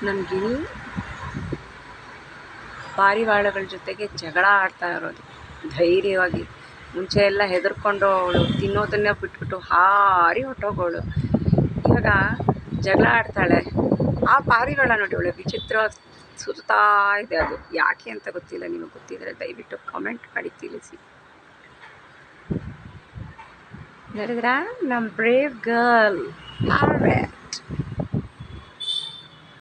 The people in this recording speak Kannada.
ನನ್ನ ಗಿಣಿ ಪಾರಿವಾಳಗಳ ಜೊತೆಗೆ ಜಗಳ ಆಡ್ತಾ ಇರೋದು ಧೈರ್ಯವಾಗಿ. ಮುಂಚೆ ಎಲ್ಲ ಹೆದರ್ಕೊಂಡು ಅವಳು ತಿನ್ನೋದನ್ನೇ ಬಿಟ್ಬಿಟ್ಟು ಹಾರಿ ಹೊಟ್ಟೋಗೋಳು. ಇವಾಗ ಜಗಳ ಆಡ್ತಾಳೆ. ಆ ಪಾರಿವಾಳ ನೋಡಿ ಅವಳು ವಿಚಿತ್ರವಾಗಿ ಸುತ್ತಾ ಇದೆ. ಅದು ಯಾಕೆ ಅಂತ ಗೊತ್ತಿಲ್ಲ. ನಿಮಗೆ ಗೊತ್ತಿದ್ರೆ ದಯವಿಟ್ಟು ಕಾಮೆಂಟ್ ಮಾಡಿ ತಿಳಿಸಿ. ನೋಡಿದ್ರಾ ನಮ್ಮ ಬ್ರೇವ್ ಗರ್ಲ್ ಪ್ಯಾರೆಟ್.